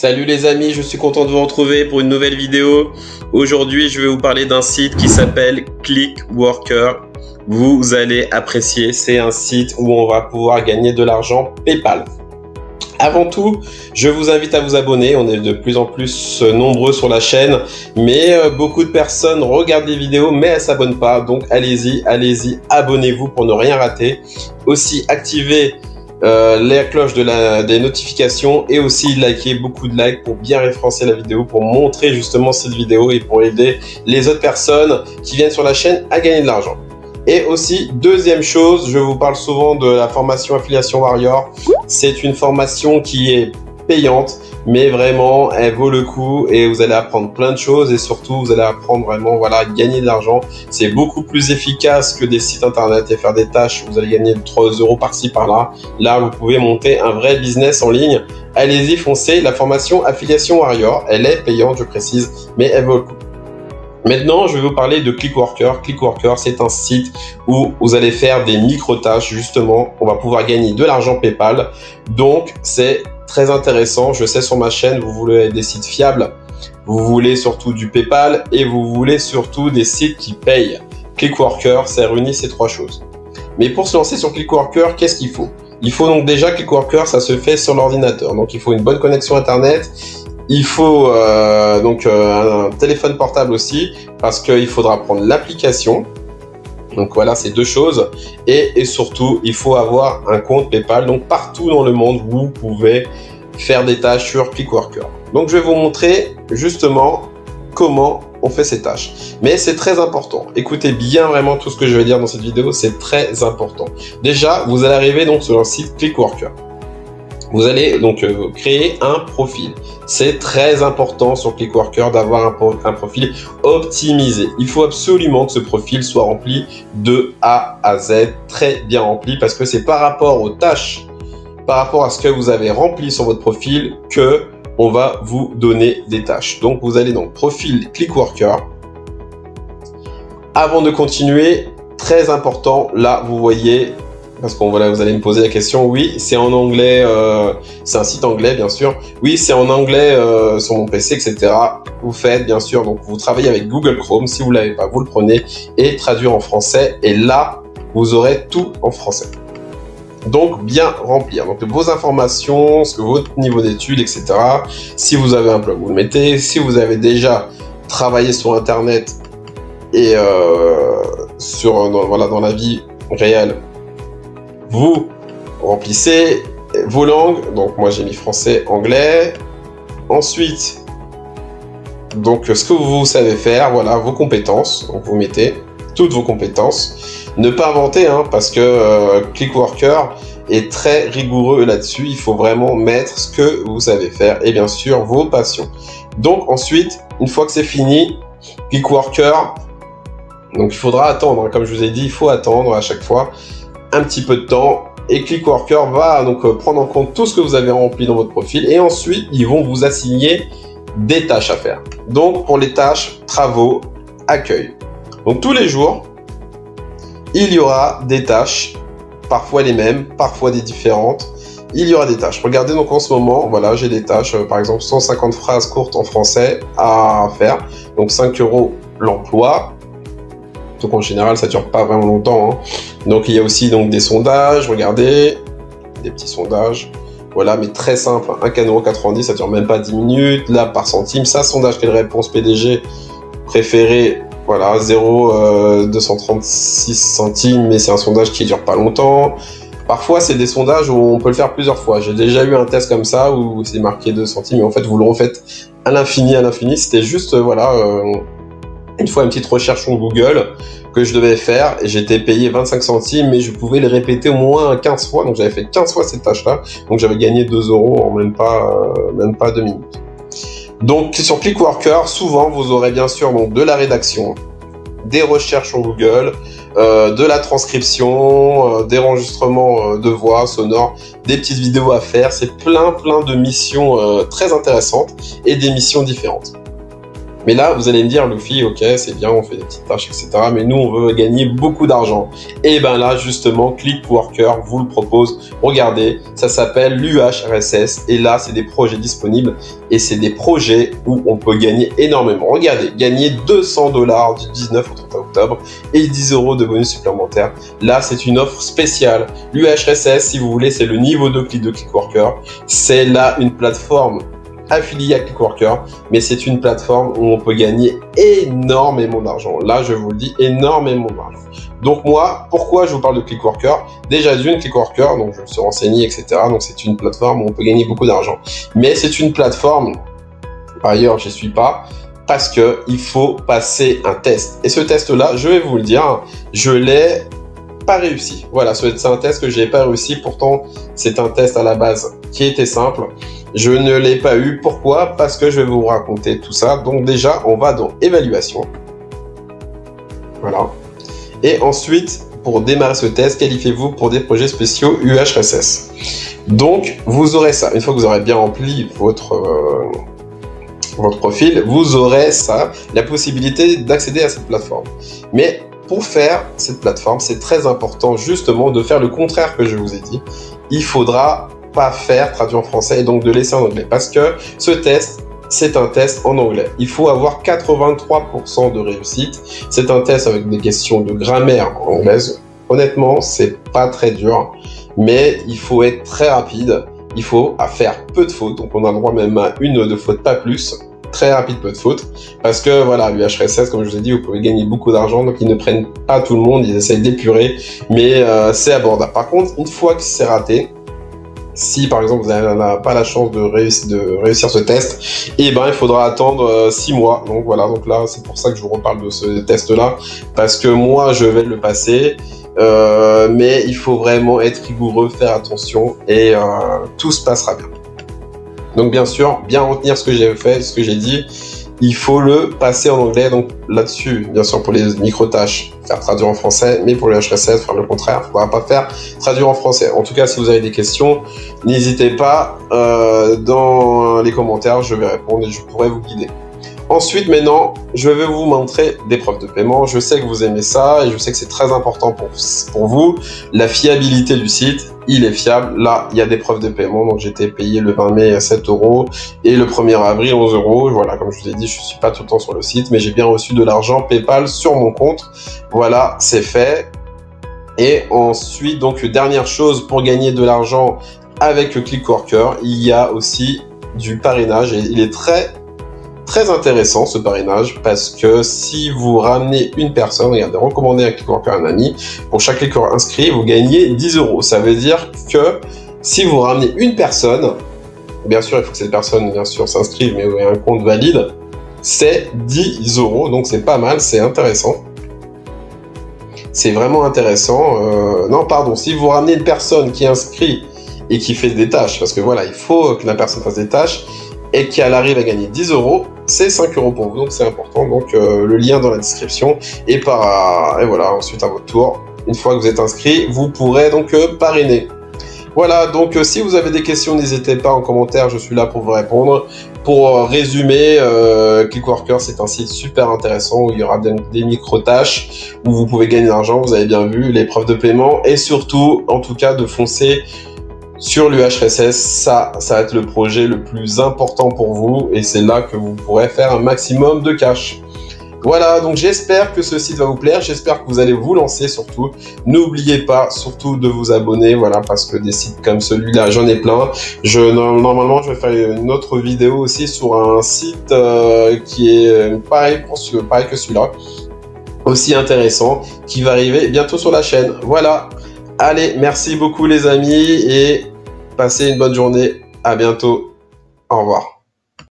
Salut les amis, je suis content de vous retrouver pour une nouvelle vidéo. Aujourd'hui, je vais vous parler d'un site qui s'appelle Clickworker. Vous allez apprécier, c'est un site où on va pouvoir gagner de l'argent PayPal. Avant tout, je vous invite à vous abonner. On est de plus en plus nombreux sur la chaîne, mais beaucoup de personnes regardent les vidéos, mais elles ne s'abonnent pas. Donc allez-y, abonnez-vous pour ne rien rater. Aussi, activez la cloche des notifications et aussi likez beaucoup de likes pour bien référencer la vidéo, pour montrer justement cette vidéo et pour aider les autres personnes qui viennent sur la chaîne à gagner de l'argent. Et aussi, deuxième chose, je vous parle souvent de la formation Affiliation Warrior. C'est une formation qui est payante, mais vraiment, elle vaut le coup et vous allez apprendre plein de choses et surtout, vous allez apprendre vraiment, voilà, à gagner de l'argent. C'est beaucoup plus efficace que des sites internet et faire des tâches. Vous allez gagner 3 € par-ci, par-là. Là, vous pouvez monter un vrai business en ligne. Allez-y, foncez. La formation Affiliation Warrior, elle est payante, je précise, mais elle vaut le coup. Maintenant, je vais vous parler de Clickworker. Clickworker, c'est un site où vous allez faire des micro-tâches, justement. On va pouvoir gagner de l'argent PayPal. Donc, c'est très intéressant. Je sais, sur ma chaîne, vous voulez des sites fiables. Vous voulez surtout du PayPal et vous voulez surtout des sites qui payent. Clickworker, ça réunit ces trois choses. Mais pour se lancer sur Clickworker, qu'est-ce qu'il faut? Il faut donc déjà, Clickworker, ça se fait sur l'ordinateur. Donc, il faut une bonne connexion Internet. Il faut un téléphone portable aussi, parce qu'il faudra prendre l'application. Donc voilà, c'est deux choses. Et surtout, il faut avoir un compte PayPal. Donc partout dans le monde, vous pouvez faire des tâches sur Clickworker. Donc je vais vous montrer justement comment on fait ces tâches. Mais c'est très important. Écoutez bien vraiment tout ce que je vais dire dans cette vidéo, c'est très important. Déjà, vous allez arriver donc sur le site Clickworker. Vous allez donc créer un profil. C'est très important sur Clickworker d'avoir un profil optimisé. Il faut absolument que ce profil soit rempli de A à Z, très bien rempli, parce que c'est par rapport aux tâches, par rapport à ce que vous avez rempli sur votre profil, que on va vous donner des tâches. Donc vous allez donc profil Clickworker. Avant de continuer, très important, là vous voyez, parce que voilà, vous allez me poser la question, oui, c'est en anglais, c'est un site anglais, bien sûr. Oui, c'est en anglais sur mon PC, etc. Vous faites, bien sûr, donc vous travaillez avec Google Chrome. Si vous ne l'avez pas, vous le prenez et traduire en français. Et là, vous aurez tout en français. Donc, bien remplir. Donc, vos informations, votre niveau d'études, etc. Si vous avez un blog, vous le mettez. Si vous avez déjà travaillé sur Internet et dans la vie réelle, vous remplissez vos langues. Donc moi j'ai mis français, anglais. Ensuite, donc ce que vous savez faire, voilà, vos compétences. Donc vous mettez toutes vos compétences. Ne pas inventer, hein, parce que Clickworker est très rigoureux là-dessus. Il faut vraiment mettre ce que vous savez faire et bien sûr vos passions. Donc ensuite, une fois que c'est fini, Clickworker, donc il faudra attendre, hein, comme je vous ai dit, il faut attendre à chaque fois un petit peu de temps, et Clickworker va donc prendre en compte tout ce que vous avez rempli dans votre profil et ensuite ils vont vous assigner des tâches à faire. Donc pour les tâches, travaux, accueil. Donc tous les jours, il y aura des tâches, parfois les mêmes, parfois des différentes. Il y aura des tâches. Regardez donc en ce moment, voilà, j'ai des tâches, par exemple 150 phrases courtes en français à faire. Donc 5 € l'emploi. Donc en général, ça dure pas vraiment longtemps, hein. Donc il y a aussi donc des sondages, regardez, des petits sondages, voilà, mais très simple, hein. 1,90 €, ça dure même pas 10 minutes, là par centime, ça, sondage, quelle réponse PDG préférée, voilà, 0,236 centimes, mais c'est un sondage qui dure pas longtemps. Parfois, c'est des sondages où on peut le faire plusieurs fois. J'ai déjà eu un test comme ça où c'est marqué 2 centimes, mais en fait, vous le refaites à l'infini, c'était juste, voilà, une fois une petite recherche sur Google que je devais faire et j'étais payé 25 centimes, mais je pouvais les répéter au moins 15 fois. Donc j'avais fait 15 fois cette tâche-là. Donc j'avais gagné 2 € en même pas 2 minutes. Donc sur Clickworker, souvent vous aurez bien sûr donc de la rédaction, des recherches sur Google, de la transcription, des enregistrements de voix sonores, des petites vidéos à faire. C'est plein de missions très intéressantes et des missions différentes. Mais là, vous allez me dire, Luffy, ok, c'est bien, on fait des petites tâches, etc. Mais nous, on veut gagner beaucoup d'argent. Et ben là, justement, Clickworker vous le propose. Regardez, ça s'appelle l'UHRSS. Et là, c'est des projets disponibles. Et c'est des projets où on peut gagner énormément. Regardez, gagner 200 $ du 19 au 30 octobre et 10 € de bonus supplémentaires. Là, c'est une offre spéciale. L'UHRSS, si vous voulez, c'est le niveau de Clickworker. C'est là une plateforme affilié à Clickworker, mais c'est une plateforme où on peut gagner énormément d'argent. Là, je vous le dis, énormément d'argent. Donc moi, pourquoi je vous parle de Clickworker? Déjà d'une Clickworker, donc je me suis renseigné, etc. Donc c'est une plateforme où on peut gagner beaucoup d'argent. Mais c'est une plateforme, par ailleurs, je n'y suis pas, parce que il faut passer un test. Et ce test-là, je vais vous le dire, je l'ai pas réussi. Voilà, c'est un test que j'ai pas réussi. Pourtant, c'est un test à la base qui était simple. Je ne l'ai pas eu. Pourquoi? Parce que je vais vous raconter tout ça. Donc déjà, on va dans évaluation. Voilà. Et ensuite, pour démarrer ce test, qualifiez-vous pour des projets spéciaux UHRSS. Donc, vous aurez ça. Une fois que vous aurez bien rempli votre profil, vous aurez ça, la possibilité d'accéder à cette plateforme. Mais pour faire cette plateforme, c'est très important justement de faire le contraire que je vous ai dit. Il faudra pas faire traduit en français et donc de laisser en anglais parce que ce test, c'est un test en anglais. Il faut avoir 83% de réussite. C'est un test avec des questions de grammaire anglaise. Honnêtement, c'est pas très dur, mais il faut être très rapide. Il faut faire peu de fautes. Donc on a le droit même à une de fautes, pas plus. Très rapide, peu de fautes. Parce que voilà, l'UHRSS, comme je vous ai dit, vous pouvez gagner beaucoup d'argent. Donc ils ne prennent pas tout le monde, ils essayent d'épurer, mais c'est abordable. Par contre, une fois que c'est raté, si par exemple vous n'avez pas la chance de réussir ce test, et ben il faudra attendre 6 mois. Donc voilà, donc là c'est pour ça que je vous reparle de ce test là, parce que moi je vais le passer, mais il faut vraiment être rigoureux, faire attention et tout se passera bien. Donc bien sûr, bien retenir ce que j'ai fait, ce que j'ai dit. Il faut le passer en anglais, donc là-dessus, bien sûr pour les micro-tâches, faire traduire en français, mais pour le HRSS, faire le contraire, il ne faudra pas faire traduire en français. En tout cas, si vous avez des questions, n'hésitez pas dans les commentaires, je vais répondre et je pourrai vous guider. Ensuite, maintenant, je vais vous montrer des preuves de paiement. Je sais que vous aimez ça et je sais que c'est très important pour vous. La fiabilité du site, il est fiable. Là, il y a des preuves de paiement. Donc, j'ai été payé le 20 mai à 7 € et le 1er avril 11 €. Voilà, comme je vous ai dit, je ne suis pas tout le temps sur le site, mais j'ai bien reçu de l'argent PayPal sur mon compte. Voilà, c'est fait. Et ensuite, donc, dernière chose pour gagner de l'argent avec le Clickworker, il y a aussi du parrainage et il est très intéressant ce parrainage parce que si vous ramenez une personne, regardez, recommandez un Clickworker à un ami, pour chaque Clickworker inscrit, vous gagnez 10 €. Ça veut dire que si vous ramenez une personne, bien sûr, il faut que cette personne, bien sûr, s'inscrive, mais vous avez un compte valide, c'est 10 €, donc c'est pas mal, c'est intéressant. C'est vraiment intéressant. Non, pardon, si vous ramenez une personne qui inscrit et qui fait des tâches, parce que voilà, il faut que la personne fasse des tâches, et qu'elle arrive à gagner 10 €, c'est 5 € pour vous, donc c'est important. Donc le lien dans la description. Et voilà, ensuite à votre tour, une fois que vous êtes inscrit, vous pourrez donc parrainer. Voilà, donc si vous avez des questions, n'hésitez pas en commentaire, je suis là pour vous répondre. Pour résumer, Clickworker, c'est un site super intéressant où il y aura des micro-tâches, où vous pouvez gagner de l'argent, vous avez bien vu, les preuves de paiement, et surtout, en tout cas, de foncer sur l'UHRSS, ça va être le projet le plus important pour vous et c'est là que vous pourrez faire un maximum de cash. Voilà, donc j'espère que ce site va vous plaire, j'espère que vous allez vous lancer surtout. N'oubliez pas surtout de vous abonner, voilà, parce que des sites comme celui-là, j'en ai plein. Normalement, je vais faire une autre vidéo aussi sur un site qui est pareil que celui-là, aussi intéressant, qui va arriver bientôt sur la chaîne. Voilà, allez, merci beaucoup les amis et passez une bonne journée. À bientôt. Au revoir.